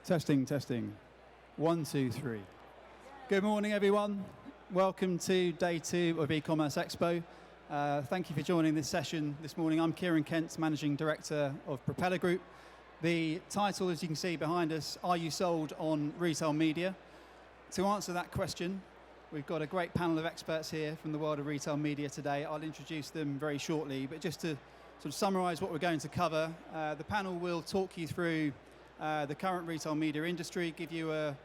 Testing, testing. 1, 2, 3. Good morning, everyone. Welcome to day 2 of Ecommerce Expo. Thank you for joining this session this morning. I'm Kieran Kent, Managing Director of Propeller Group. The title, as you can see behind us, Are You Sold on Retail Media? To answer that question, we've got a great panel of experts here from the world of retail media today. I'll introduce them very shortly, but just to sort of summarise what we're going to cover, the panel will talk you through the current retail media industry, give you a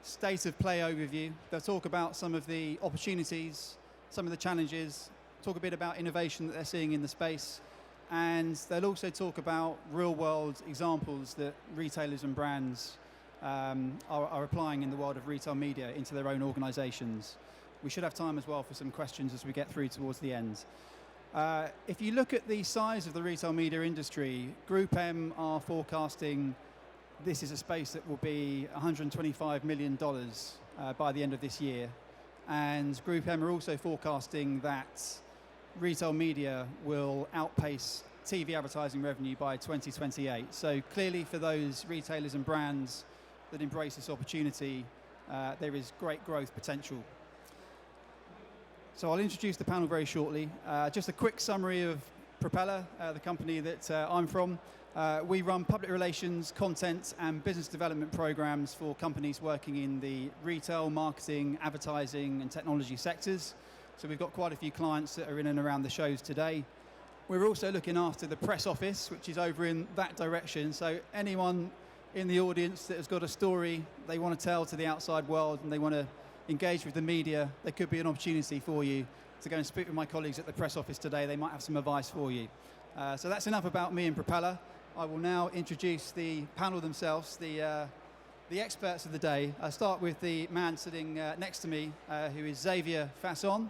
state of play overview. They'll talk about some of the opportunities, some of the challenges, talk a bit about innovation that they're seeing in the space, and they'll also talk about real-world examples that retailers and brands are applying in the world of retail media into their own organisations. We should have time as well for some questions as we get through towards the end. If you look at the size of the retail media industry, Group M are forecasting this is a space that will be $125 million by the end of this year. And Group M are also forecasting that retail media will outpace TV advertising revenue by 2028. So clearly for those retailers and brands that embrace this opportunity, there is great growth potential. So I'll introduce the panel very shortly. Just a quick summary of Propeller, the company that I'm from. We run public relations, content and business development programs for companies working in the retail, marketing, advertising and technology sectors. So we've got quite a few clients that are in and around the shows today. We're also looking after the press office, which is over in that direction. So anyone in the audience that has got a story they want to tell to the outside world and they want to engage with the media, there could be an opportunity for you to go and speak with my colleagues at the press office today. They might have some advice for you. So that's enough about me and Propeller. I will now introduce the panel themselves, the experts of the day. I'll start with the man sitting next to me, who is Xavier Fasson.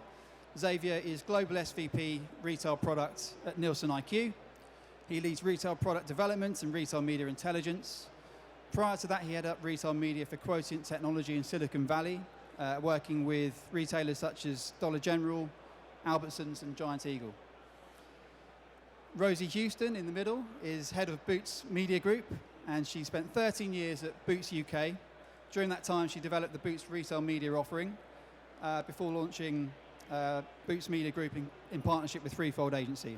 Xavier is Global SVP Retail Product at Nielsen IQ. He leads retail product development and retail media intelligence. Prior to that, he headed up retail media for Quotient Technology in Silicon Valley, working with retailers such as Dollar General, Albertsons and Giant Eagle. Rosie Houston in the middle is head of Boots Media Group, and she spent 13 years at Boots UK. During that time, she developed the Boots retail media offering before launching Boots Media Group in partnership with Threefold Agency.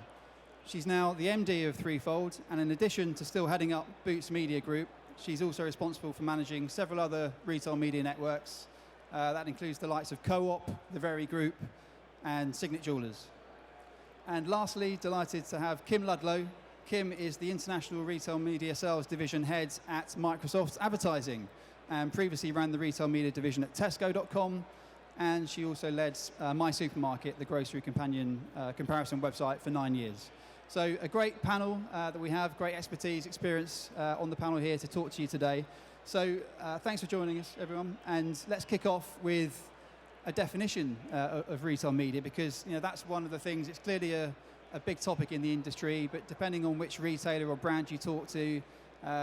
She's now the MD of Threefold, and in addition to still heading up Boots Media Group, she's also responsible for managing several other retail media networks. That includes the likes of Co-op, The Very Group, and Signet Jewelers. And lastly, delighted to have Kim Ludlow. Kim is the International Retail Media Sales Division Head at Microsoft Advertising, and previously ran the retail media division at Tesco.com, and she also led My Supermarket, the grocery companion comparison website, for 9 years. So a great panel that we have, great expertise, experience on the panel here to talk to you today. So thanks for joining us, everyone, and let's kick off with a definition of retail media, because that's one of the things. It's clearly a big topic in the industry, but depending on which retailer or brand you talk to,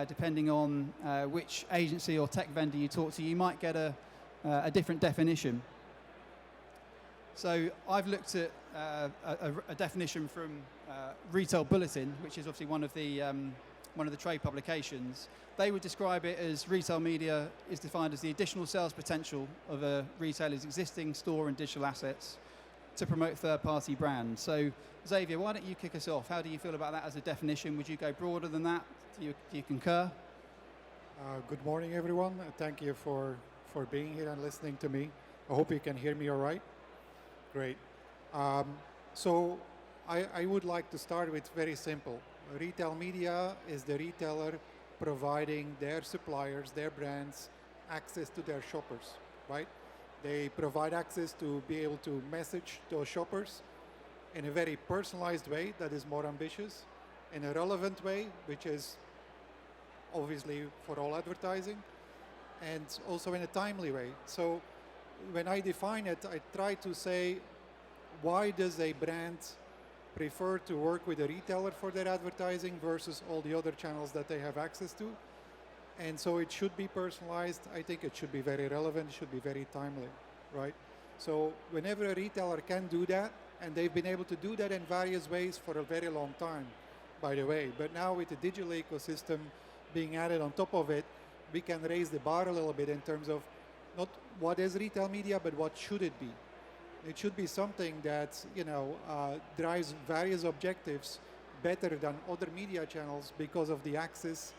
depending on which agency or tech vendor you talk to, you might get a different definition. So I've looked at a definition from Retail Bulletin, which is obviously one of the trade publications. They would describe it as retail media is defined as the additional sales potential of a retailer's existing store and digital assets to promote third-party brands. So Xavier, why don't you kick us off? How do you feel about that as a definition? Would you go broader than that? Do you concur? Good morning, everyone. Thank you for being here and listening to me. I hope you can hear me all right. Great. So I would like to start with very simple. Retail media is the retailer providing their suppliers, their brands, access to their shoppers, right? They provide access to be able to message those shoppers in a very personalized way that is more ambitious, in a relevant way, which is obviously for all advertising, and also in a timely way. So when I define it, I try to say, why does a brand prefer to work with a retailer for their advertising versus all the other channels that they have access to? And so it should be personalized. I think it should be very relevant, it should be very timely, right? So whenever a retailer can do that, and they've been able to do that in various ways for a very long time, by the way, but now with the digital ecosystem being added on top of it, we can raise the bar a little bit in terms of not what is retail media, but what should it be. It should be something that drives various objectives better than other media channels because of the access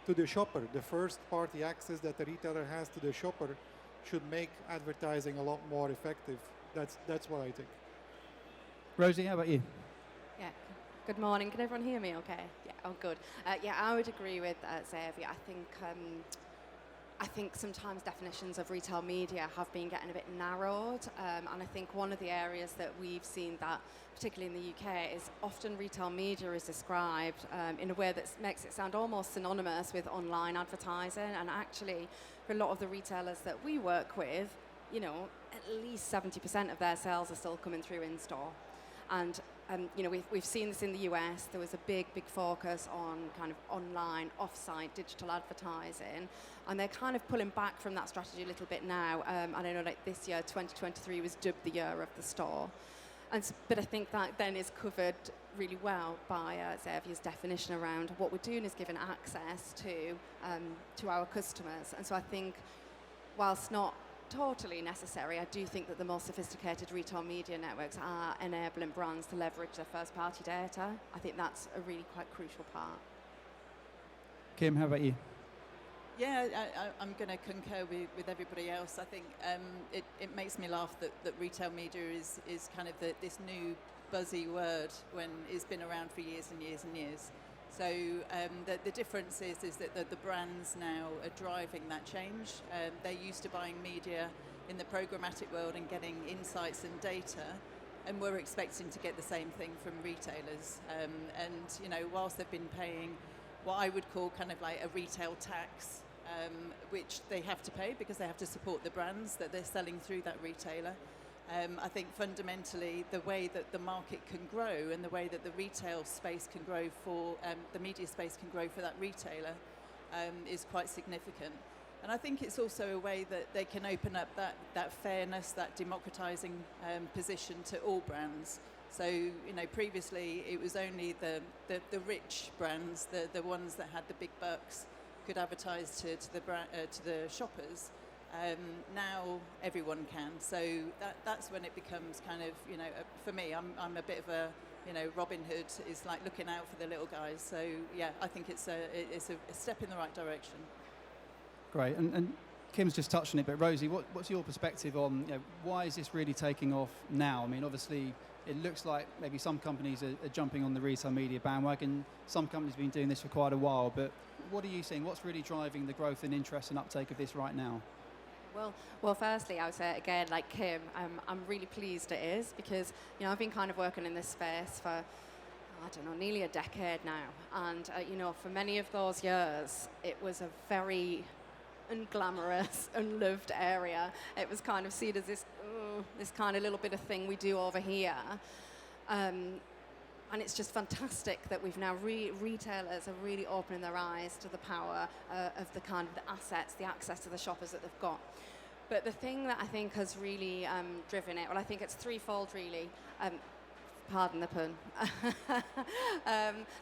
to the shopper. The first party access that the retailer has to the shopper should make advertising a lot more effective. That's what I think. Rosie, how about you? Yeah. Good morning. Can everyone hear me okay? Yeah. Oh, good. Yeah, I would agree with Xavier. I think sometimes definitions of retail media have been getting a bit narrowed, and I think one of the areas that we've seen that, particularly in the UK, is often retail media is described in a way that makes it sound almost synonymous with online advertising, and actually for a lot of the retailers that we work with, at least 70% of their sales are still coming through in store. And we've seen this in the US. There was a big focus on kind of online, off-site digital advertising, and they're kind of pulling back from that strategy a little bit now. And I know like this year, 2023, was dubbed the year of the store. But I think that then is covered really well by Xavier's definition around what we're doing is giving access to our customers. And so I think, whilst not totally necessary, I do think that the more sophisticated retail media networks are enabling brands to leverage their first-party data. I think that's a really quite crucial part. Kim, how about you? Yeah, I'm going to concur with everybody else. I think it makes me laugh that retail media is kind of this new buzzy word when it's been around for years and years and years. So the difference is that the brands now are driving that change. They're used to buying media in the programmatic world and getting insights and data, and we're expecting to get the same thing from retailers. And whilst they've been paying what I would call kind of like a retail tax, which they have to pay because they have to support the brands that they're selling through that retailer. I think fundamentally the way that the market can grow and the way that the retail space can grow for, the media space can grow for that retailer is quite significant. And I think it's also a way that they can open up that fairness, that democratizing position to all brands. So, previously it was only the rich brands, the ones that had the big bucks, could advertise to the shoppers. Now everyone can, so that's when it becomes kind of, for me, I'm a bit of a, Robin Hood is like looking out for the little guys. So yeah, I think it's a step in the right direction. Great, and Kim's just touched on it, but Rosie, what's your perspective on why is this really taking off now? I mean, obviously it looks like maybe some companies are jumping on the retail media bandwagon. Some companies have been doing this for quite a while, but what are you seeing? What's really driving the growth and interest and uptake of this right now? Well, firstly, I would say again, like Kim, I'm really pleased it is because I've been kind of working in this space for nearly a decade now, and for many of those years, it was a very unglamorous, unloved area. It was kind of seen as this kind of little bit of thing we do over here. And it's just fantastic that we've now retailers are really opening their eyes to the power of the kind of the assets, the access to the shoppers that they've got. But the thing that I think has really driven it, well, I think it's threefold really. Pardon the pun.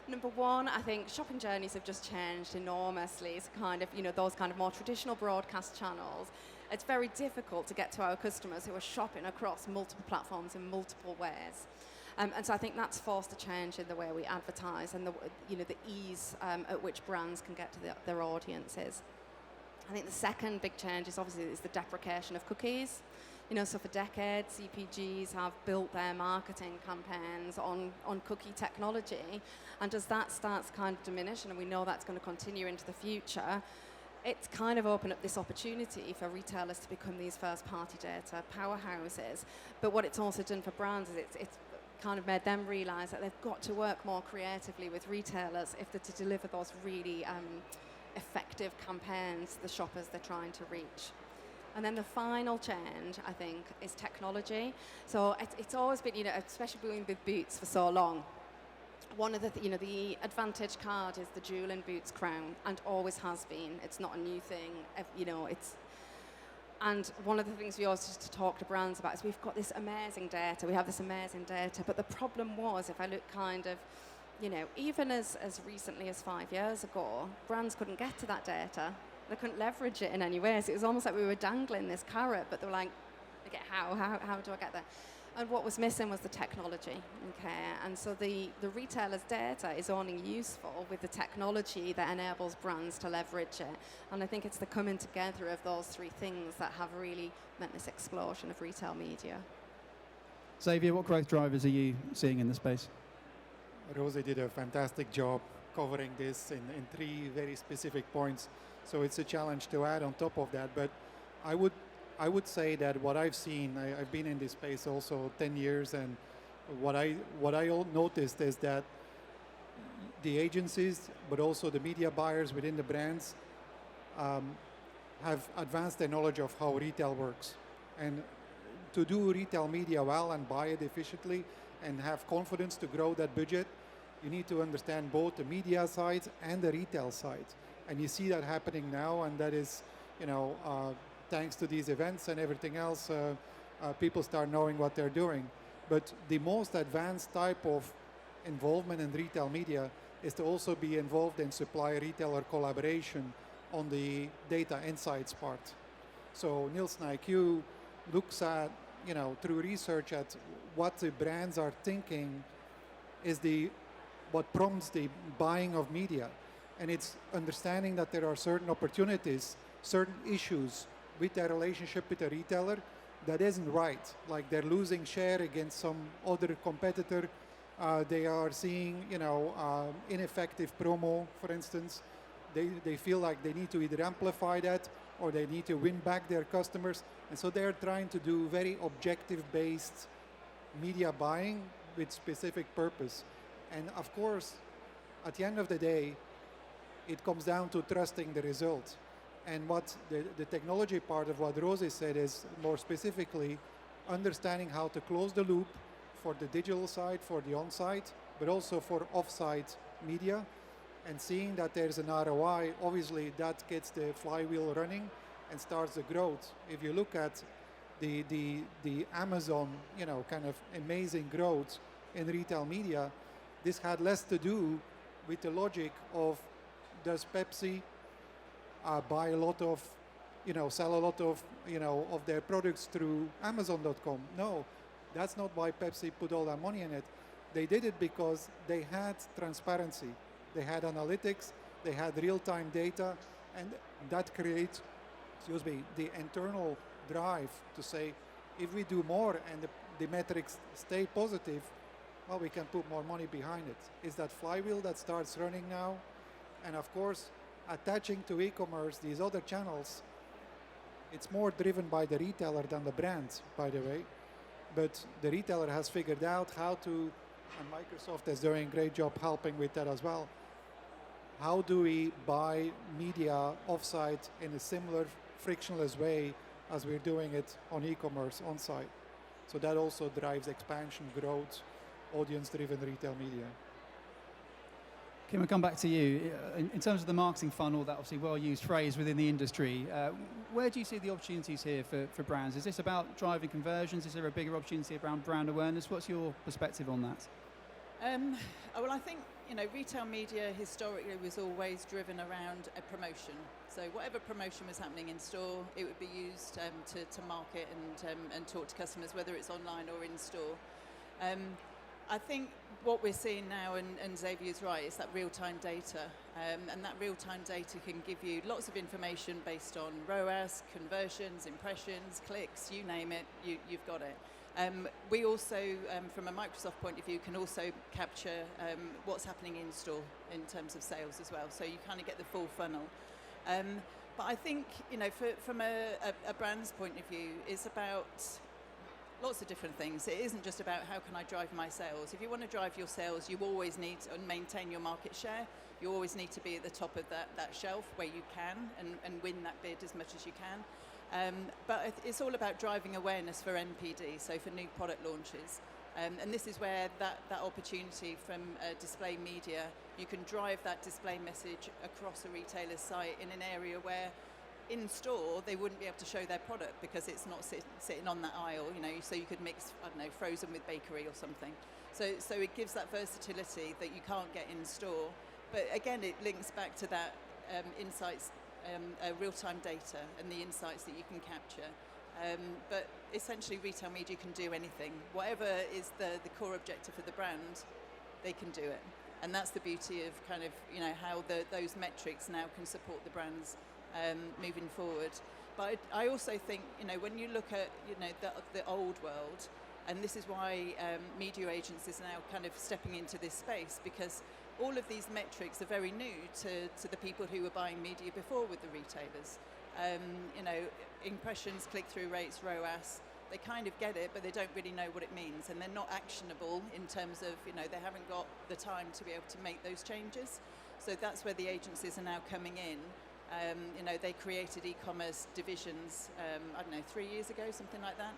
Number one, I think shopping journeys have just changed enormously. It's kind of, those kind of more traditional broadcast channels. It's very difficult to get to our customers who are shopping across multiple platforms in multiple ways. And so I think that's forced a change in the way we advertise and the ease at which brands can get to their audiences. I think the second big change is obviously the deprecation of cookies. So for decades, CPGs have built their marketing campaigns on cookie technology, and as that starts to kind of diminish, and we know that's going to continue into the future, it's kind of opened up this opportunity for retailers to become these first-party data powerhouses. But what it's also done for brands is it's kind of made them realise that they've got to work more creatively with retailers if they're to deliver those really effective campaigns to the shoppers they're trying to reach. And then the final change, I think, is technology. So it's always been, especially being with Boots for so long, one of the, the Advantage card is the jewel in Boots' crown, and always has been. It's not a new thing, and one of the things we always used to talk to brands about is we've got this amazing data, we have this amazing data, but the problem was, if I look kind of, even as recently as 5 years ago, brands couldn't get to that data. They couldn't leverage it in any way. So it was almost like we were dangling this carrot, but they were like, okay, how do I get there? And what was missing was the technology, okay? And so the retailer's data is only useful with the technology that enables brands to leverage it. And I think it's the coming together of those three things that have really meant this explosion of retail media. Xavier, what growth drivers are you seeing in the space? Rosie did a fantastic job covering this in three very specific points. So it's a challenge to add on top of that. But I would say that what I've seen, I've been in this space also 10 years, and what I noticed is that the agencies, but also the media buyers within the brands, have advanced their knowledge of how retail works. And to do retail media well and buy it efficiently and have confidence to grow that budget, you need to understand both the media side and the retail side. And you see that happening now, and that is, thanks to these events and everything else, people start knowing what they're doing. But the most advanced type of involvement in retail media is to also be involved in supplier-retailer collaboration on the data insights part. So Nielsen IQ looks at, through research at what the brands are thinking is what prompts the buying of media. And it's understanding that there are certain opportunities, certain issues with their relationship with the retailer that isn't right. Like they're losing share against some other competitor. They are seeing, ineffective promo, for instance. They feel like they need to either amplify that or they need to win back their customers. And so they're trying to do very objective-based media buying with specific purpose. And of course, at the end of the day, it comes down to trusting the result. And what the technology part of what Rosie said is more specifically understanding how to close the loop for the digital side, for the on-site, but also for off-site media, and seeing that there's an ROI. Obviously, that gets the flywheel running and starts the growth. If you look at the Amazon, kind of amazing growth in retail media, this had less to do with the logic of does Pepsi buy a lot of, sell a lot of, of their products through Amazon.com. No, that's not why Pepsi put all that money in it. They did it because they had transparency. They had analytics, they had real-time data, and that creates, the internal drive to say, if we do more and the metrics stay positive, well, we can put more money behind it. It's that flywheel that starts running now. And of course, attaching to e-commerce these other channels, it's more driven by the retailer than the brand, by the way. But the retailer has figured out how to, and Microsoft is doing a great job helping with that as well. How do we buy media offsite in a similar frictionless way as we're doing it on e-commerce on-site? So that also drives expansion, growth, audience-driven retail media. Kim, we'll come back to you. In terms of the marketing funnel, that obviously well-used phrase within the industry, where do you see the opportunities here for brands? Is this about driving conversions? Is there a bigger opportunity around brand awareness? What's your perspective on that? Well, I think, retail media historically was always driven around a promotion. So whatever promotion was happening in store, it would be used to market and talk to customers, whether it's online or in store. I think what we're seeing now, and Xavier's right, is that real-time data. And that real-time data can give you lots of information based on ROAS, conversions, impressions, clicks, you name it, you've got it. We also, from a Microsoft point of view, can also capture what's happening in store in terms of sales as well. So you kind of get the full funnel. But I think, from a brand's point of view, it's about lots of different things. It isn't just about how can I drive my sales. If you want to drive your sales, you always need to maintain your market share. You always need to be at the top of that shelf where you can and win that bid as much as you can. But it's all about driving awareness for NPD, so for new product launches. And this is where that opportunity from display media, you can drive that display message across a retailer's site in an area where in store they wouldn't be able to show their product because it's not sitting on that aisle, so you could mix, I don't know, frozen with bakery or something. So it gives that versatility that you can't get in store. But again, it links back to that insights real-time data and the insights that you can capture. But essentially, retail media can do anything. Whatever is the core objective of the brand, they can do it. And that's the beauty of kind of, how those metrics now can support the brands moving forward. But I also think, when you look at, the old world, and this is why media agencies are now kind of stepping into this space, because all of these metrics are very new to the people who were buying media before with the retailers. Impressions, click-through rates, ROAS, they kind of get it, but they don't really know what it means, and they're not actionable in terms of, they haven't got the time to be able to make those changes. So that's where the agencies are now coming in. They created e-commerce divisions, 3 years ago, something like that.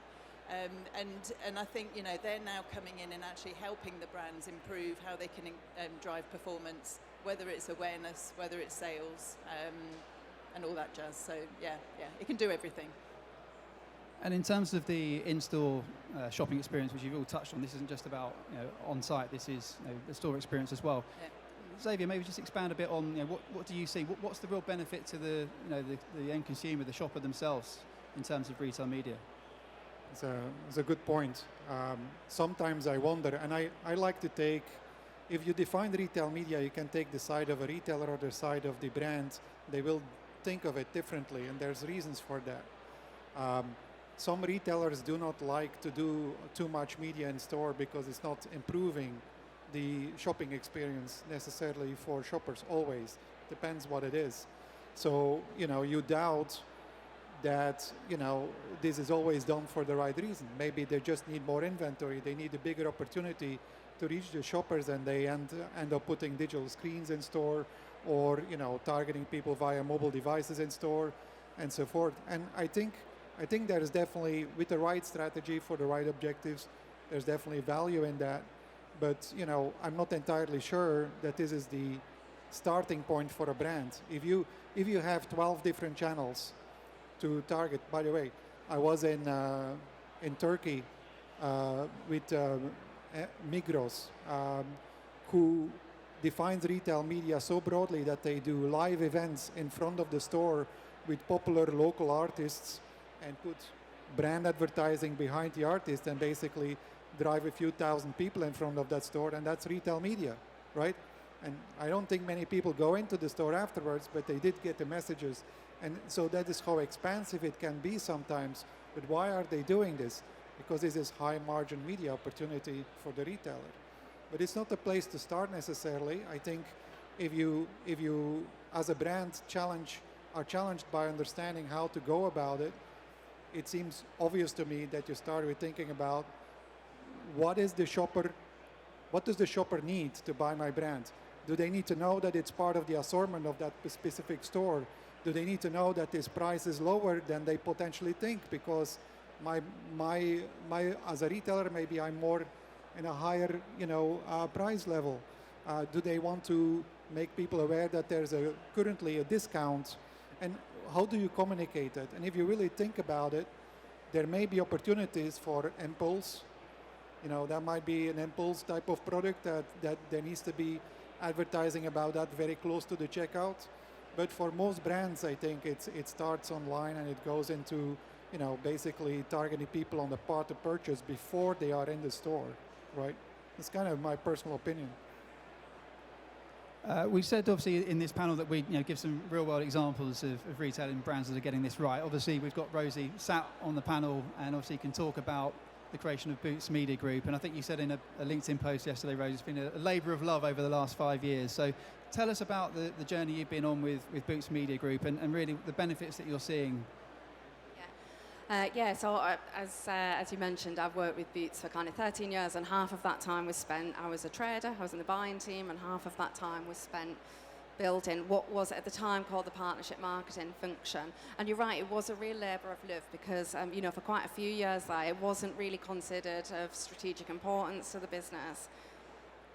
And I think, they're now coming in and actually helping the brands improve how they can drive performance, whether it's awareness, whether it's sales, and all that jazz. So yeah, it can do everything. And in terms of the in-store shopping experience, which you've all touched on, this isn't just about on-site. This is the store experience as well. Yeah. Xavier, maybe just expand a bit on what do you see? What's the real benefit to the end consumer, the shopper themselves, in terms of retail media? It's a good point. Sometimes I wonder, and I like to take, if you define retail media, you can take the side of a retailer or the side of the brand. They will think of it differently, and there's reasons for that. Some retailers do not like to do too much media in store because it's not improving the shopping experience necessarily for shoppers always. Depends what it is. So, you doubt that, this is always done for the right reason. Maybe they just need more inventory. They need a bigger opportunity to reach the shoppers, and they end up putting digital screens in store, or, targeting people via mobile devices in store, and so forth. And I think there is definitely, with the right strategy for the right objectives, there's definitely value in that. But, I'm not entirely sure that this is the starting point for a brand. If you have 12 different channels to target, by the way, I was in Turkey with Migros, who defines retail media so broadly that they do live events in front of the store with popular local artists and put brand advertising behind the artist and basically drive a few thousand people in front of that store, and that's retail media, right? And I don't think many people go into the store afterwards, but they did get the messages. And so that is how expansive it can be sometimes. But why are they doing this? Because this is high margin media opportunity for the retailer. But it's not a place to start necessarily. I think if you as a brand are challenged by understanding how to go about it, it seems obvious to me that you start with thinking about what does the shopper need to buy my brand? Do they need to know that it's part of the assortment of that specific store? Do they need to know that this price is lower than they potentially think? Because my as a retailer, maybe I'm more in a higher price level. Do they want to make people aware that there's currently a discount? And how do you communicate it? And if you really think about it, there may be opportunities for impulse. That might be an impulse type of product that there needs to be advertising about that very close to the checkout. But for most brands, I think it starts online and it goes into, basically targeting people on the path to purchase before they are in the store, right? It's kind of my personal opinion. We said, obviously, in this panel that we give some real-world examples of retailing brands that are getting this right. Obviously, we've got Rosie sat on the panel and obviously can talk about the creation of Boots Media Group. And I think you said in a LinkedIn post yesterday, Rosie, it's been a labour of love over the last 5 years. So tell us about the journey you've been on with Boots Media Group and really the benefits that you're seeing. So as you mentioned, I've worked with Boots for kind of 13 years, and half of that time was spent, I was a trader, I was in the buying team, and half of that time was spent building what was at the time called the partnership marketing function. And you're right, it was a real labour of love because, for quite a few years there, it wasn't really considered of strategic importance to the business.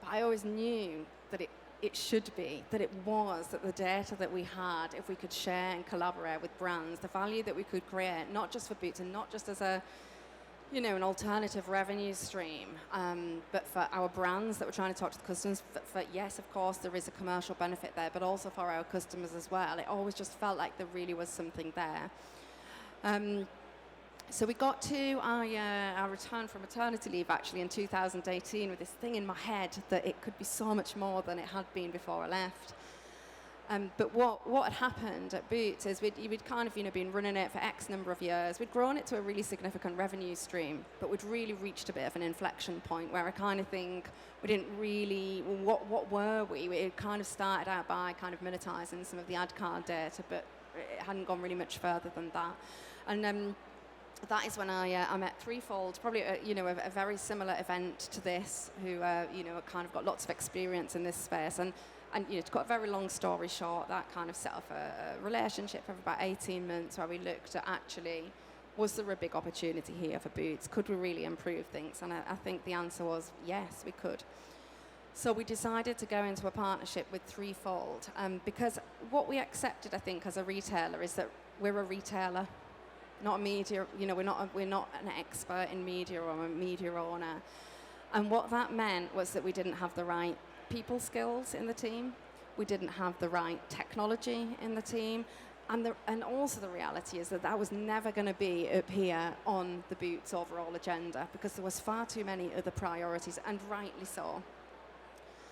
But I always knew that it should be, that the data that we had, if we could share and collaborate with brands, the value that we could create, not just for Boots and not just as a you know, an alternative revenue stream. But for our brands that we're trying to talk to the customers, yes, of course, there is a commercial benefit there, but also for our customers as well. It always just felt like there really was something there. So we got to our return from maternity leave actually in 2018 with this thing in my head that it could be so much more than it had been before I left. But what had happened at Boots is we'd kind of, you know, been running it for X number of years. We'd grown it to a really significant revenue stream, but we'd really reached a bit of an inflection point where I kind of think we didn't really, what were we? We kind of started out by kind of monetizing some of the ad card data, but it hadn't gone really much further than that. And that is when I met Threefold, probably a very similar event to this, who kind of got lots of experience in this space, and you know, to cut a very long story short, that kind of set off a relationship for about 18 months where we looked at actually, was there a big opportunity here for Boots? Could we really improve things? And I think the answer was yes, we could. So we decided to go into a partnership with Threefold, because what we accepted, I think, as a retailer is that we're a retailer, not a media. You know, we're not an expert in media or a media owner. And what that meant was that we didn't have the right people skills in the team. We didn't have the right technology in the team. And also the reality is that was never going to be up here on the Boots overall agenda, because there was far too many other priorities, and rightly so.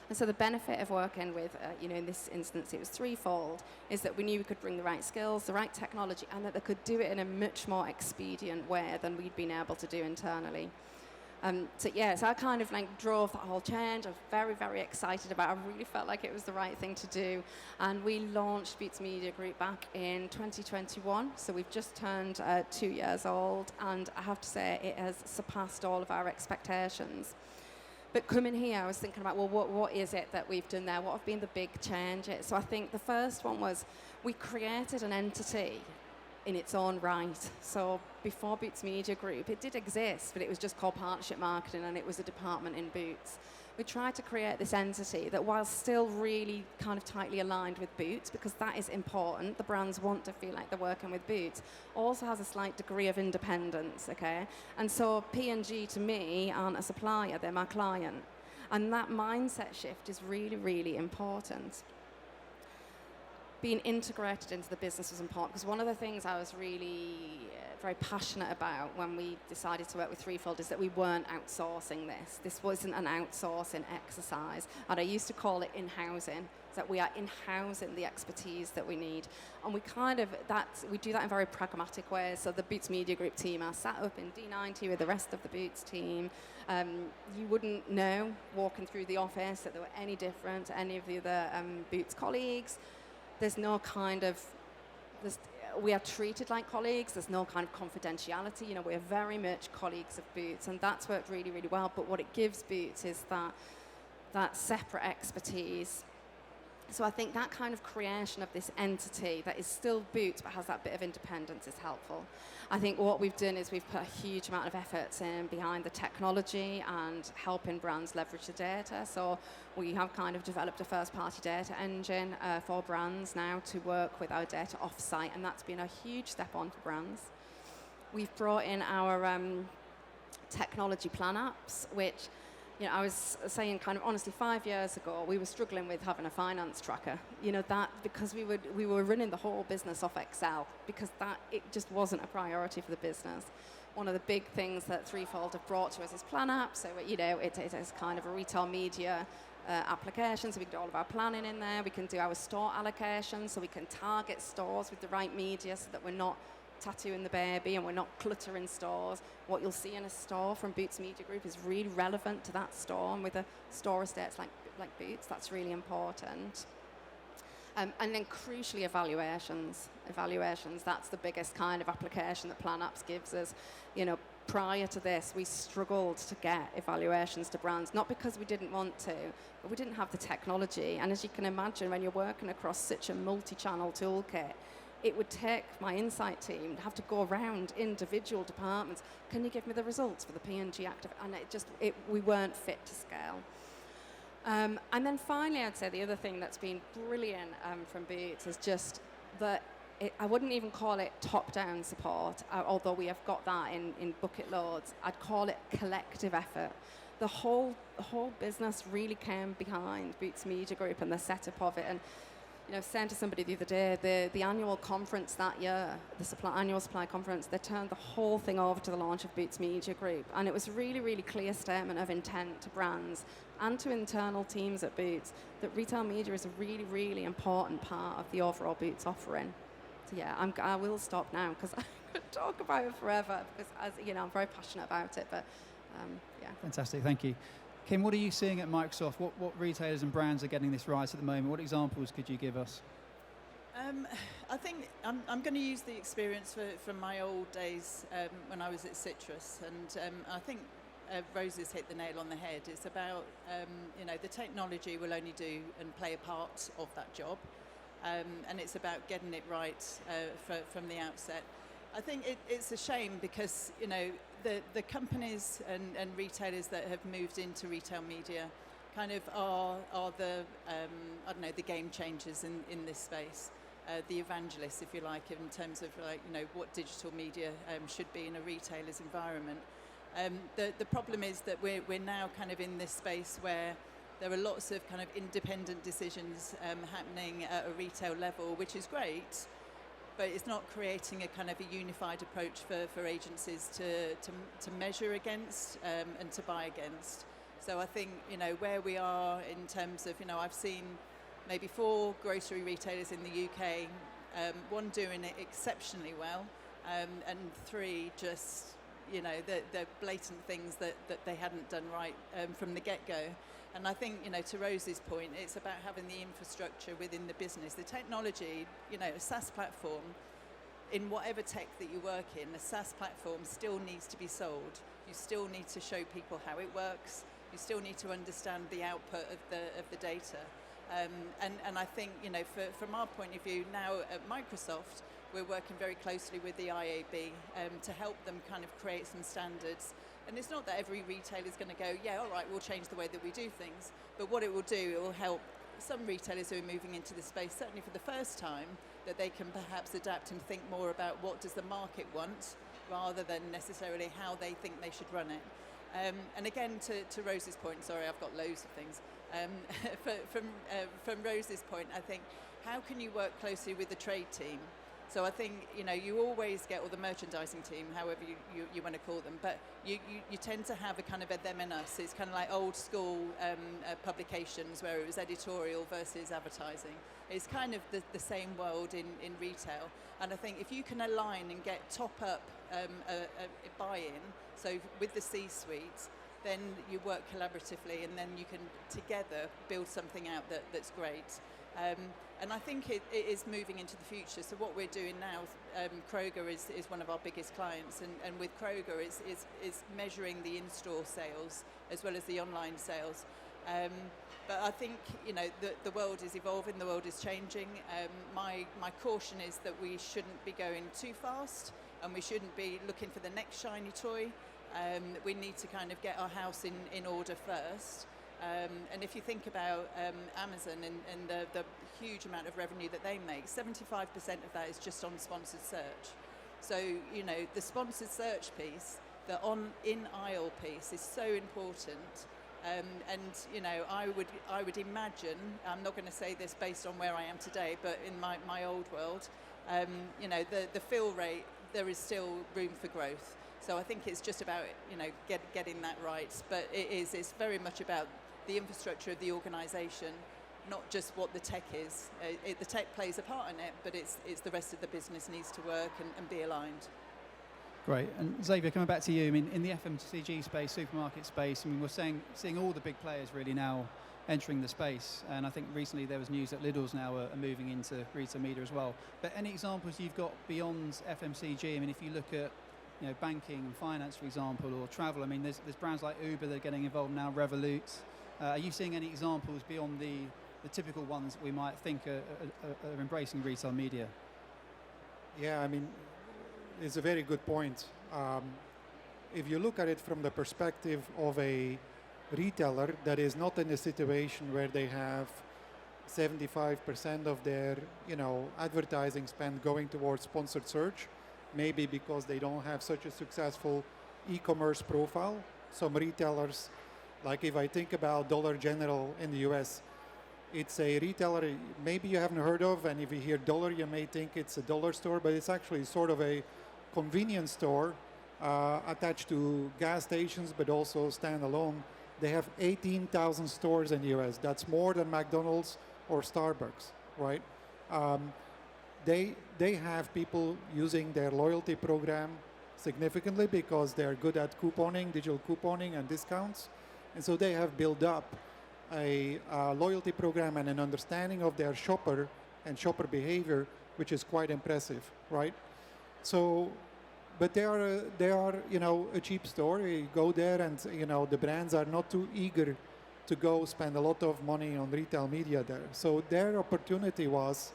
And so the benefit of working with, in this instance, it was Threefold, is that we knew we could bring the right skills, the right technology, and that they could do it in a much more expedient way than we'd been able to do internally. So I kind of like drove that whole change. I was very, very excited about it. I really felt like it was the right thing to do. And we launched Boots Media Group back in 2021. So we've just turned 2 years old. And I have to say, it has surpassed all of our expectations. But coming here, I was thinking about, well, what is it that we've done there? What have been the big changes? So I think the first one was we created an entity in its own right. So before Boots Media Group, it did exist, but it was just called Partnership Marketing, and it was a department in Boots. We tried to create this entity that, while still really kind of tightly aligned with Boots, because that is important, the brands want to feel like they're working with Boots, also has a slight degree of independence, okay? And so P&G to me aren't a supplier, they're my client. And that mindset shift is really, really important. Being integrated into the business was important, because one of the things I was really very passionate about when we decided to work with Threefold is that we weren't outsourcing this. This wasn't an outsourcing exercise. And I used to call it in-housing, that we are in-housing the expertise that we need. And we do that in very pragmatic ways. So the Boots Media Group team are sat up in D90 with the rest of the Boots team. You wouldn't know, walking through the office, that there were any different to any of the other Boots colleagues. There's no kind of, we are treated like colleagues. There's no kind of confidentiality. You know, we're very much colleagues of Boots, and that's worked really, really well. But what it gives Boots is that separate expertise. So I think that kind of creation of this entity that is still Boots but has that bit of independence is helpful. I think what we've done is we've put a huge amount of efforts in behind the technology and helping brands leverage the data. So we have kind of developed a first-party data engine for brands now to work with our data off-site, and that's been a huge step on for brands. We've brought in our technology plan apps, which, you know, I was saying kind of honestly 5 years ago, we were struggling with having a finance tracker. You know, that because we were running the whole business off Excel, because it just wasn't a priority for the business. One of the big things that Threefold have brought to us is Plan App. So, you know, it is kind of a retail media application, so we can do all of our planning in there. We can do our store allocation, so we can target stores with the right media so that we're not tattooing the baby and we're not cluttering stores. What you'll see in a store from Boots Media Group is really relevant to that store, and with a store estates like Boots, that's really important. And then crucially, evaluations. Evaluations, that's the biggest kind of application that Plan Apps gives us. You know, prior to this, we struggled to get evaluations to brands, not because we didn't want to, but we didn't have the technology. And as you can imagine, when you're working across such a multi-channel toolkit, it would take my insight team to have to go around individual departments. Can you give me the results for the P&G active? And we weren't fit to scale. And then finally, I'd say the other thing that's been brilliant from Boots is just that I wouldn't even call it top-down support, although we have got that in bucket loads. I'd call it collective effort. The whole business really came behind Boots Media Group and the setup of it. And saying to somebody the other day, the annual conference that year, the annual supply conference, they turned the whole thing over to the launch of Boots Media Group, and it was a really, really clear statement of intent to brands and to internal teams at Boots that retail media is a really, really important part of the overall Boots offering. So yeah, I will stop now because I could talk about it forever because I'm very passionate about it. But yeah. Fantastic, thank you. Kim, what are you seeing at Microsoft? What retailers and brands are getting this right at the moment? What examples could you give us? I think I'm going to use the experience from my old days when I was at Citrus, and I think Rose has hit the nail on the head. It's about the technology will only do and play a part of that job, and it's about getting it right from the outset. I think it's a shame because the companies and retailers that have moved into retail media kind of are the the game changers in this space, the evangelists, if you like, in terms of what digital media should be in a retailer's environment. The problem is that we're now kind of in this space where there are lots of kind of independent decisions happening at a retail level, which is great. But it's not creating a kind of a unified approach for agencies to measure against and to buy against. So I think where we are in terms of I've seen maybe 4 grocery retailers in the UK, one doing it exceptionally well, and 3 just the blatant things that they hadn't done right from the get-go. And I think, to Rose's point, it's about having the infrastructure within the business. The technology, a SaaS platform, in whatever tech that you work in, a SaaS platform still needs to be sold. You still need to show people how it works. You still need to understand the output of the data. And I think, from our point of view now at Microsoft, we're working very closely with the IAB to help them kind of create some standards. And it's not that every retailer is going to go, yeah, all right, we'll change the way that we do things. But what it will do, it will help some retailers who are moving into the space, certainly for the first time, that they can perhaps adapt and think more about what does the market want, rather than necessarily how they think they should run it. And again, to Rose's point, sorry, I've got loads of things. From Rose's point, I think, how can you work closely with the trade team? So I think, you always get, or the merchandising team, however you want to call them, but you tend to have a kind of a them and us. It's kind of like old school publications where it was editorial versus advertising. It's kind of the same world in retail. And I think if you can align and get top up buy-in, so with the C-suite, then you work collaboratively and then you can together build something out that's great. And I think it is moving into the future. So what we're doing now, Kroger is one of our biggest clients, and with Kroger is measuring the in-store sales as well as the online sales. But I think the world is evolving, the world is changing. My caution is that we shouldn't be going too fast, and we shouldn't be looking for the next shiny toy. We need to kind of get our house in order first. And if you think about Amazon and the huge amount of revenue that they make, 75% of that is just on sponsored search. So, the sponsored search piece, the in-aisle piece is so important. And, I would imagine, I'm not going to say this based on where I am today, but in my old world, the fill rate, there is still room for growth. So I think it's just about, getting that right. But it's very much about the infrastructure of the organisation, not just what the tech is. The tech plays a part in it, but it's the rest of the business needs to work and be aligned. Great. And Xavier, coming back to you, in the FMCG space, supermarket space, we're seeing all the big players really now entering the space. And I think recently there was news that Lidl's now are moving into retail media as well. But any examples you've got beyond FMCG? If you look at banking and finance, for example, or travel, there's brands like Uber that are getting involved now, Revolut. Are you seeing any examples beyond the typical ones that we might think are embracing retail media? Yeah, it's a very good point. If you look at it from the perspective of a retailer that is not in a situation where they have 75% of their, advertising spend going towards sponsored search, maybe because they don't have such a successful e-commerce profile. Some retailers, like if I think about Dollar General in the US, it's a retailer maybe you haven't heard of, and if you hear dollar, you may think it's a dollar store, but it's actually sort of a convenience store attached to gas stations, but also standalone. They have 18,000 stores in the US. That's more than McDonald's or Starbucks, right? They have people using their loyalty program significantly because they're good at couponing, digital couponing and discounts. And so they have built up a loyalty program and an understanding of their shopper and shopper behavior, which is quite impressive, right? So, but they are a cheap store. You go there and, the brands are not too eager to go spend a lot of money on retail media there. So their opportunity was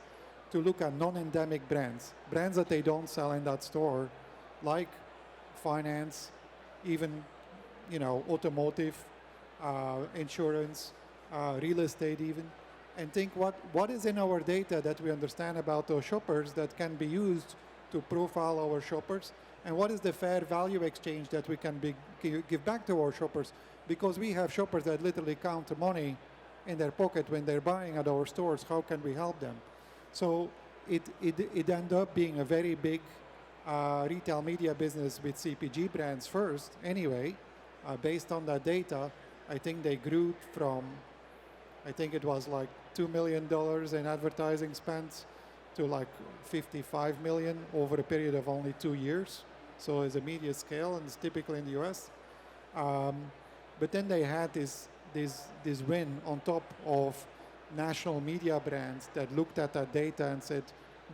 to look at non-endemic brands that they don't sell in that store, like finance, even, automotive, insurance, real estate even, and think what is in our data that we understand about those shoppers that can be used to profile our shoppers, and what is the fair value exchange that we can give back to our shoppers, because we have shoppers that literally count the money in their pocket when they're buying at our stores. How can we help them? So it ended up being a very big retail media business with CPG brands first anyway. Based on that data, I think they grew from, I think it was like $2 million in advertising spends to like 55 million over a period of only 2 years. So it's a media scale, and it's typically in the US. But then they had this win on top of national media brands that looked at that data and said,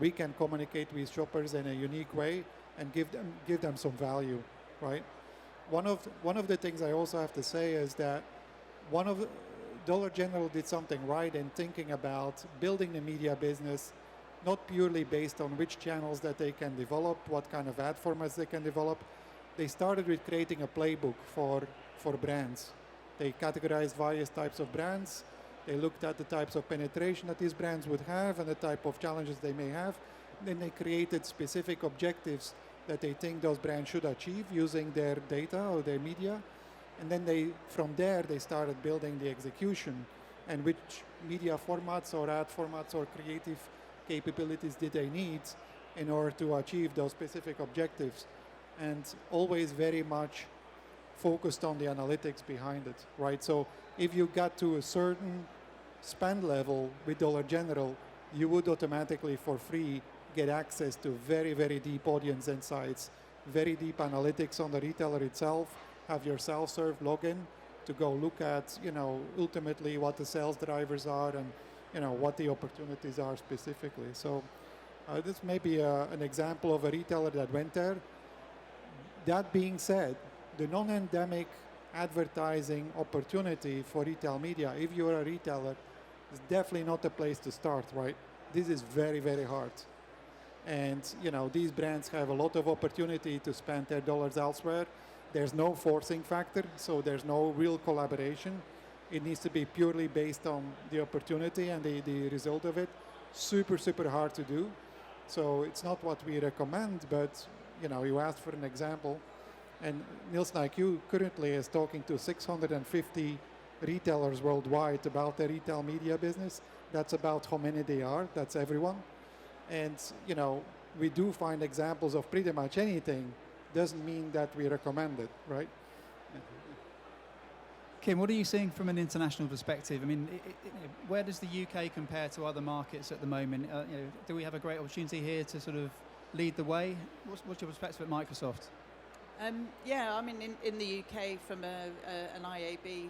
we can communicate with shoppers in a unique way and give them some value, right? One of the things I also have to say is that Dollar General did something right in thinking about building the media business, not purely based on which channels that they can develop, what kind of ad formats they can develop. They started with creating a playbook for brands. They categorized various types of brands. They looked at the types of penetration that these brands would have and the type of challenges they may have. Then they created specific objectives that they think those brands should achieve using their data or their media. And then from there, they started building the execution and which media formats or ad formats or creative capabilities did they need in order to achieve those specific objectives. And always very much focused on the analytics behind it, right? So if you got to a certain spend level with Dollar General, you would automatically for free get access to very, very deep audience insights, very deep analytics on the retailer itself, have your self-serve login to go look at, ultimately what the sales drivers are and, what the opportunities are specifically. So this may be an example of a retailer that went there. That being said, the non-endemic advertising opportunity for retail media, if you're a retailer, is definitely not the place to start, right? This is very, very hard. And, these brands have a lot of opportunity to spend their dollars elsewhere. There's no forcing factor, so there's no real collaboration. It needs to be purely based on the opportunity and the result of it. Super, super hard to do. So it's not what we recommend, but, you asked for an example. And Nielsen IQ currently is talking to 650 retailers worldwide about their retail media business. That's about how many they are. That's everyone. And, we do find examples of pretty much anything. Doesn't mean that we recommend it, right? Kim, what are you seeing from an international perspective? I mean, where does the UK compare to other markets at the moment? Do we have a great opportunity here to sort of lead the way? What's your perspective at Microsoft? Yeah, I mean, in the UK, from an IAB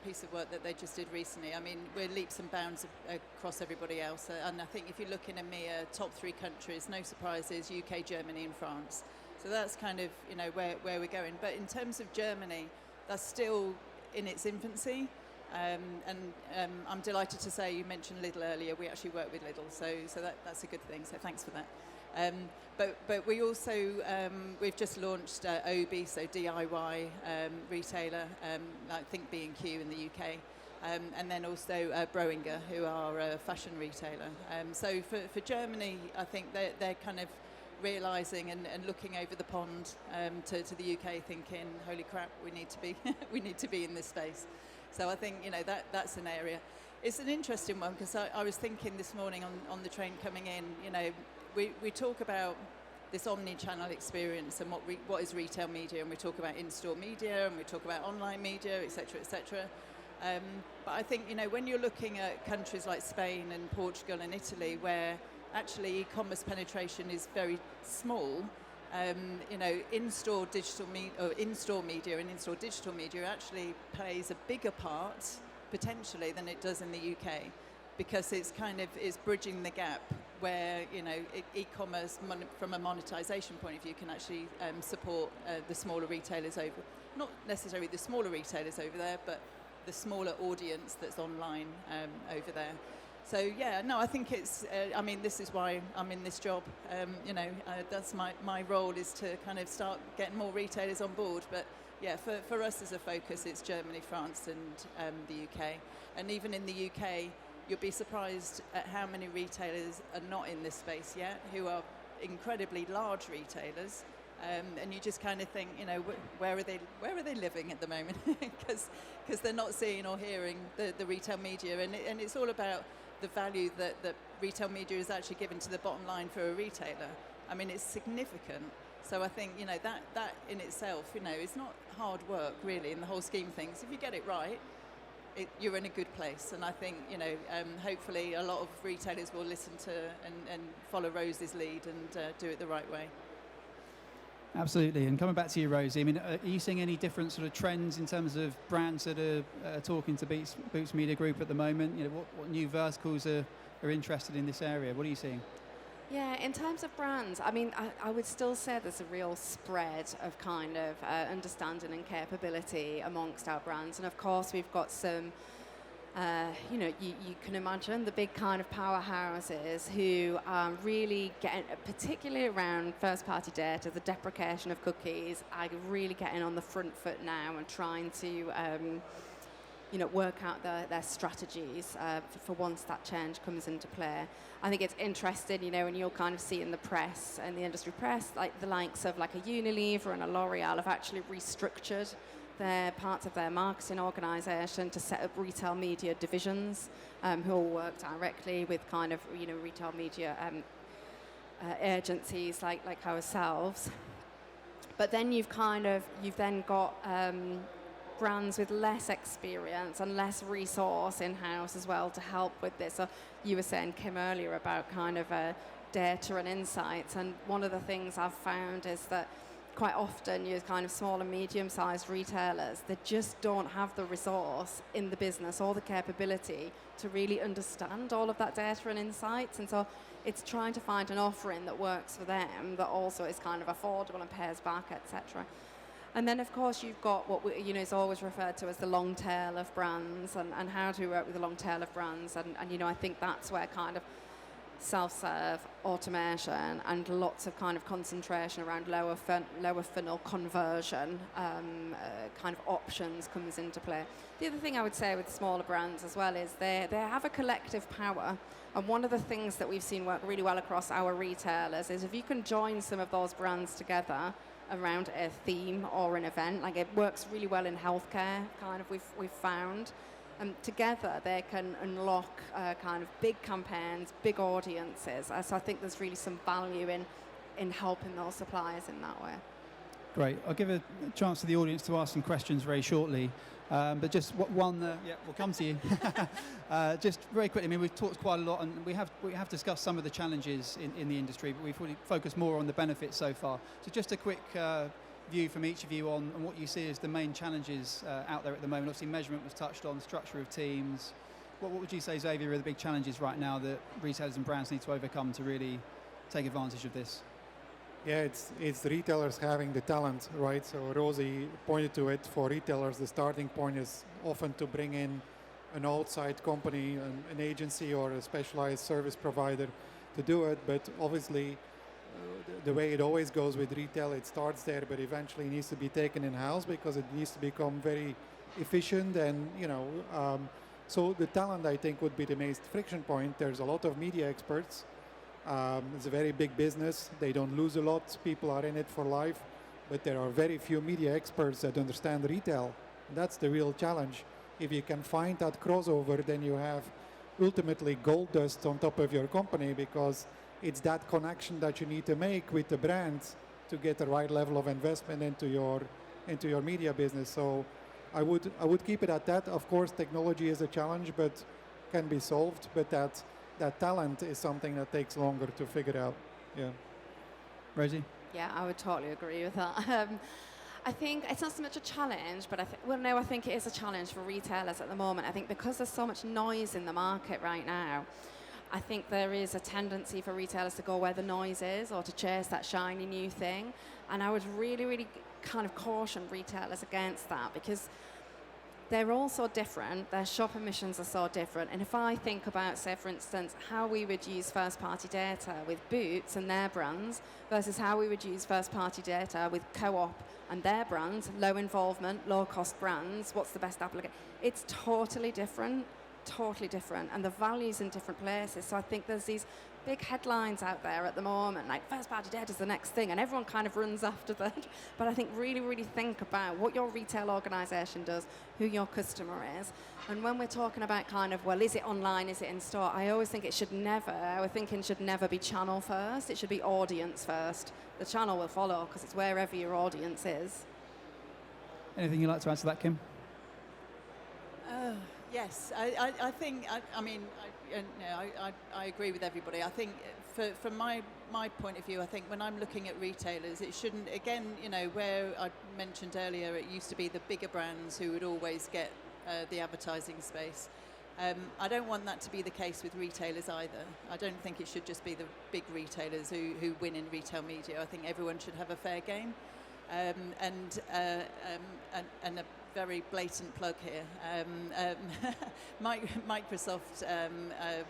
piece of work that they just did recently, I mean, we're leaps and bounds across everybody else. And I think if you look in EMEA, top 3 countries, no surprises, UK, Germany and France. So that's kind of, where we're going. But in terms of Germany, that's still in its infancy. I'm delighted to say you mentioned Lidl earlier. We actually work with Lidl, so that's a good thing. So thanks for that. But we also, we've just launched Obi, so DIY retailer, like think B&Q in the UK. and then also Broinger, who are a fashion retailer. So for Germany, I think they're kind of realising and looking over the pond to the UK, thinking, holy crap, we need to be we need to be in this space. So I think that's an area. It's an interesting one because I was thinking this morning on the train coming in. We talk about this omni-channel experience and what is retail media, and we talk about in-store media and we talk about online media, etc., etc. But I think when you're looking at countries like Spain and Portugal and Italy, where actually e-commerce penetration is very small, in-store media and in-store digital media actually plays a bigger part potentially than it does in the UK, because it's bridging the gap where e-commerce from a monetization point of view can actually support the smaller retailers over, not necessarily the smaller retailers over there, but the smaller audience that's online over there. So I think it's. This is why I'm in this job. That's my role, is to kind of start getting more retailers on board. But for us as a focus, it's Germany, France, and the UK. And even in the UK, you'll be surprised at how many retailers are not in this space yet, who are incredibly large retailers. And you just kind of think, where are they living at the moment? Because they're not seeing or hearing the retail media, and it's all about the value that retail media is actually given to the bottom line for a retailer. I mean, it's significant. So I think that in itself, is not hard work really in the whole scheme of things. If you get it right, you're in a good place. And I think hopefully a lot of retailers will listen to and follow Rose's lead and do it the right way. Absolutely. And coming back to you, Rosie, are you seeing any different sort of trends in terms of brands that are talking to Boots Media Group at the moment? What new verticals are interested in this area? What are you seeing? Yeah, in terms of brands, I would still say there's a real spread of kind of understanding and capability amongst our brands. And of course, we've got some, you can imagine the big kind of powerhouses who are really getting, particularly around first-party data, the deprecation of cookies, are really getting on the front foot now and trying to, work out their strategies for once that change comes into play. I think it's interesting, and you'll kind of see in the press, in the industry press, like the likes of like a Unilever and a L'Oreal have actually restructured their parts of their marketing organisation to set up retail media divisions who will work directly with kind of retail media agencies like ourselves. But then you've then got brands with less experience and less resource in-house as well to help with this. So you were saying, Kim, earlier about kind of data and insights, and one of the things I've found is that quite often your kind of small and medium-sized retailers, they just don't have the resource in the business or the capability to really understand all of that data and insights. And so it's trying to find an offering that works for them, that also is kind of affordable and pays back, etc. And then, of course, you've got what is always referred to as the long tail of brands, and how do we work with the long tail of brands. And I think that's where kind of self-serve, automation, and lots of kind of concentration around lower funnel conversion kind of options comes into play. The other thing I would say with smaller brands as well is they have a collective power. And one of the things that we've seen work really well across our retailers is if you can join some of those brands together around a theme or an event, like it works really well in healthcare, kind of we've found. Together they can unlock kind of big campaigns, big audiences. So I think there's really some value in helping those suppliers in that way. Great. I'll give a chance to the audience to ask some questions very shortly. But just one, we'll come to you. Just very quickly, we've talked quite a lot, and we have discussed some of the challenges in the industry, but we've really focused more on the benefits so far. So just a quick view from each of you on what you see as the main challenges out there at the moment. Obviously, measurement was touched on, structure of teams. What would you say, Xavier, are the big challenges right now that retailers and brands need to overcome to really take advantage of this? Yeah, it's the retailers having the talent, right? So Rosie pointed to it. For retailers, the starting point is often to bring in an outside company, an agency or a specialized service provider to do it. But obviously, the way it always goes with retail, it starts there, but eventually needs to be taken in-house because it needs to become very efficient and, So the talent, I think, would be the main friction point. There's a lot of media experts. It's a very big business. They don't lose a lot. People are in it for life. But there are very few media experts that understand retail. That's the real challenge. If you can find that crossover, then you have ultimately gold dust on top of your company, because it's that connection that you need to make with the brands to get the right level of investment into your media business. So I would keep it at that. Of course, technology is a challenge, but can be solved. But that talent is something that takes longer to figure out. Yeah. Rosie? Yeah, I would totally agree with that. I think it's not so much a challenge, but I think it is a challenge for retailers at the moment. I think because there's so much noise in the market right now, I think there is a tendency for retailers to go where the noise is or to chase that shiny new thing. And I would really, really kind of caution retailers against that, because they're all so different. Their shopping missions are so different. And if I think about, say, for instance, how we would use first-party data with Boots and their brands versus how we would use first-party data with Co-op and their brands, low involvement, low-cost brands, what's the best application? It's totally different. And the value's in different places. So I think there's these big headlines out there at the moment, like first-party data is the next thing, and everyone kind of runs after that. But I think really, really think about what your retail organisation does, who your customer is. And when we're talking about kind of, well, is it online, is it in store? I always think our thinking should never be channel first. It should be audience first. The channel will follow because it's wherever your audience is. Anything you'd like to add to that, Kim? Yes, I think, I agree with everybody. I think from my point of view, I think when I'm looking at retailers, it shouldn't, again, where I mentioned earlier, it used to be the bigger brands who would always get the advertising space. I don't want that to be the case with retailers either. I don't think it should just be the big retailers who win in retail media. I think everyone should have a fair game. And a very blatant plug here. Microsoft,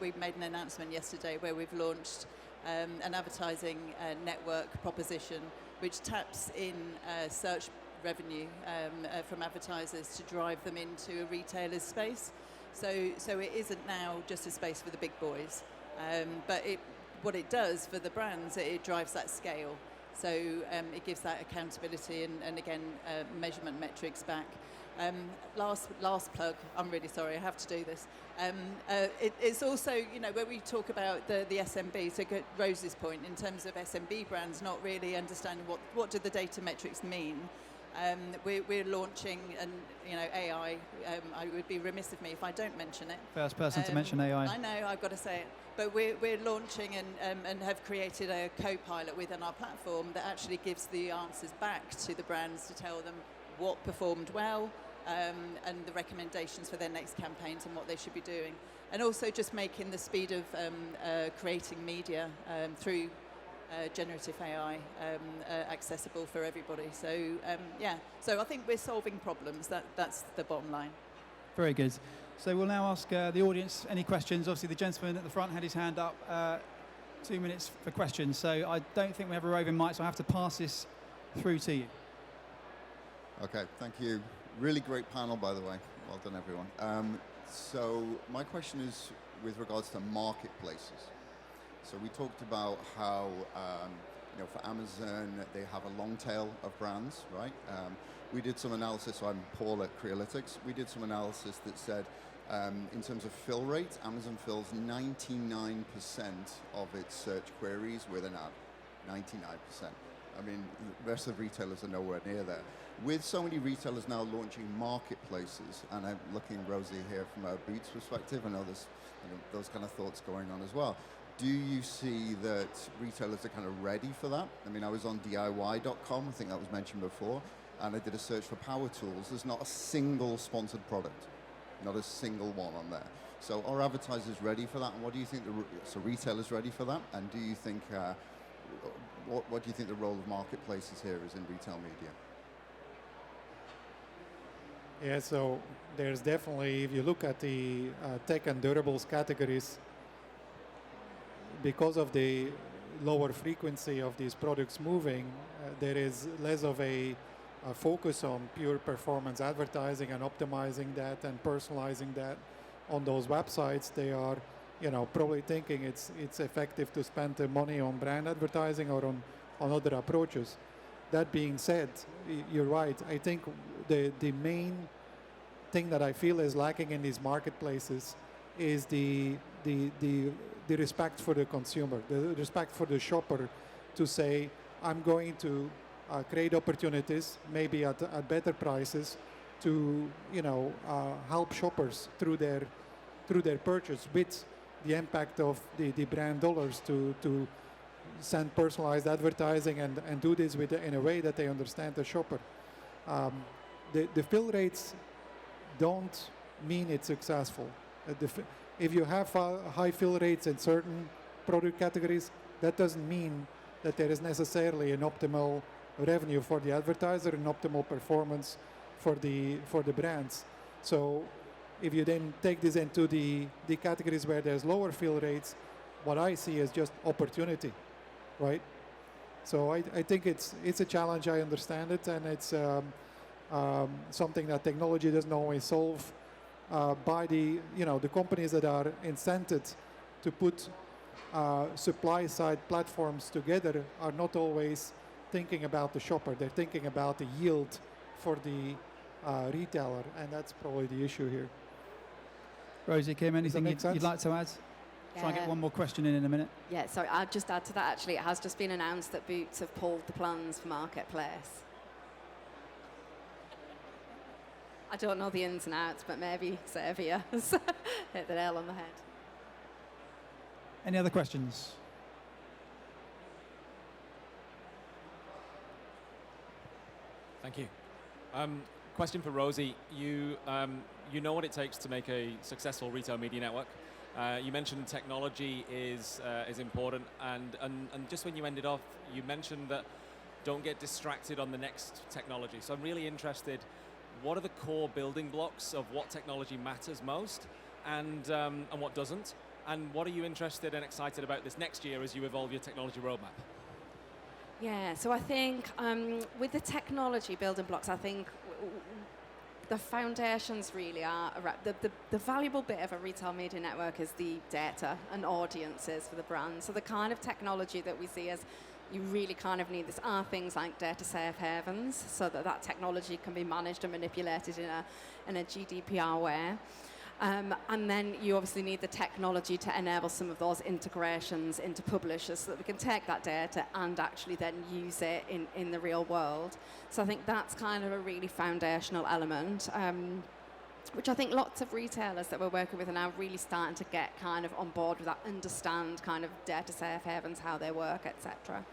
we made an announcement yesterday where we've launched an advertising network proposition which taps in search revenue from advertisers to drive them into a retailer's space. So it isn't now just a space for the big boys, but what it does for the brands, it drives that scale. So it gives that accountability and again, measurement metrics back. Last plug, I'm really sorry, I have to do this. It's also, where we talk about the SMB, so Rose's point, in terms of SMB brands not really understanding what do the data metrics mean. We're launching AI. I would be remiss of me if I don't mention it. First person to mention AI. I know, I've got to say it. But we're launching and have created a co-pilot within our platform that actually gives the answers back to the brands to tell them what performed well and the recommendations for their next campaigns and what they should be doing. And also just making the speed of creating media through generative AI accessible for everybody. So so I think we're solving problems. That's the bottom line. Very good. So we'll now ask the audience any questions. Obviously, the gentleman at the front had his hand up. 2 minutes for questions. So I don't think we have a roving mic, so I have to pass this through to you. Okay, thank you. Really great panel, by the way. Well done, everyone. So my question is with regards to marketplaces. So we talked about how, for Amazon, they have a long tail of brands, right? We did some analysis, so I'm Paul at Crealytics. We did some analysis that said, in terms of fill rate, Amazon fills 99% of its search queries with an ad. 99%. I mean, the rest of retailers are nowhere near there. With so many retailers now launching marketplaces, and I'm looking, Rosie, here from a Boots perspective, I know there's those kind of thoughts going on as well. Do you see that retailers are kind of ready for that? I mean, I was on DIY.com, I think that was mentioned before, and I did a search for power tools. There's not a single sponsored product, not a single one on there. So are advertisers ready for that? And what do you think, so retailers ready for that? And do you think, what do you think the role of marketplaces here is in retail media? Yeah, so there's definitely, if you look at the tech and durables categories, because of the lower frequency of these products moving, there is less of a focus on pure performance advertising and optimizing that and personalizing that on those websites, they are, probably thinking it's effective to spend the money on brand advertising or on other approaches. That being said, you're right. I think the main thing that I feel is lacking in these marketplaces is the respect for the consumer, the respect for the shopper, to say, I'm going to create opportunities, maybe at better prices, to help shoppers through their purchase, with the impact of the brand dollars to send personalized advertising and do this in a way that they understand the shopper. The fill rates don't mean it's successful. If you have high fill rates in certain product categories, that doesn't mean that there is necessarily an optimal revenue for the advertiser, an optimal performance for the brands. So if you then take this into the categories where there's lower fill rates, what I see is just opportunity, right? So I think it's a challenge. I understand it, and it's something that technology doesn't always solve. By the companies that are incented to put supply side platforms together are not always thinking about the shopper. They're thinking about the yield for the retailer, and that's probably the issue here. Rosie, Kim, anything make sense? you'd like to add? Try and get one more question in a minute. Yeah, sorry, I'll just add to that actually. It has just been announced that Boots have pulled the plans for Marketplace. I don't know the ins and outs, but maybe Xavier has hit the nail on the head. Any other questions? Thank you. Question for Rosie. You know what it takes to make a successful retail media network. You mentioned technology is important, and just when you ended off, you mentioned that don't get distracted on the next technology. So I'm really interested, what are the core building blocks of what technology matters most and what doesn't? And what are you interested and excited about this next year as you evolve your technology roadmap? Yeah, so I think with the technology building blocks, I think the foundations really are the valuable bit of a retail media network is the data and audiences for the brand. So the kind of technology that we see as you really kind of need this are things like data safe havens, so that technology can be managed and manipulated in a GDPR way. And then you obviously need the technology to enable some of those integrations into publishers so that we can take that data and actually then use it in the real world. So I think that's kind of a really foundational element, which I think lots of retailers that we're working with are now really starting to get kind of on board with that, understand kind of data safe havens, how they work, etc.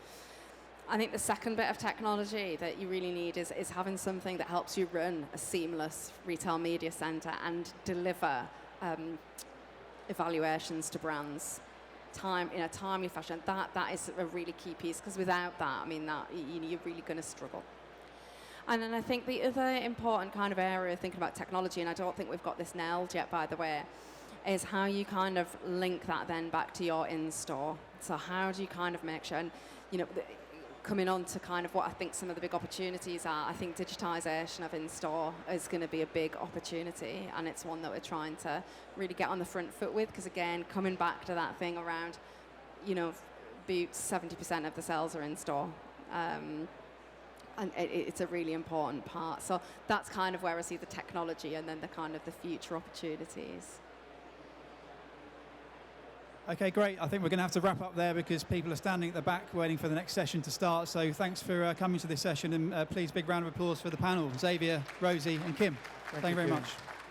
I think the second bit of technology that you really need is having something that helps you run a seamless retail media center and deliver evaluations to brands in a timely fashion. That is a really key piece, because without that, I mean, you're really going to struggle. And then I think the other important kind of area of thinking about technology, and I don't think we've got this nailed yet, by the way, is how you kind of link that then back to your in-store. So how do you kind of make sure, and coming on to kind of what I think some of the big opportunities are, I think digitisation of in-store is going to be a big opportunity, and it's one that we're trying to really get on the front foot with, because again, coming back to that thing around, Boots, 70% of the sales are in-store. And it's a really important part. So that's kind of where I see the technology and then the kind of the future opportunities. Okay, great. I think we're going to have to wrap up there because people are standing at the back waiting for the next session to start. So thanks for coming to this session, and please big round of applause for the panel, Xavier, Rosie and Kim. Thank you very much.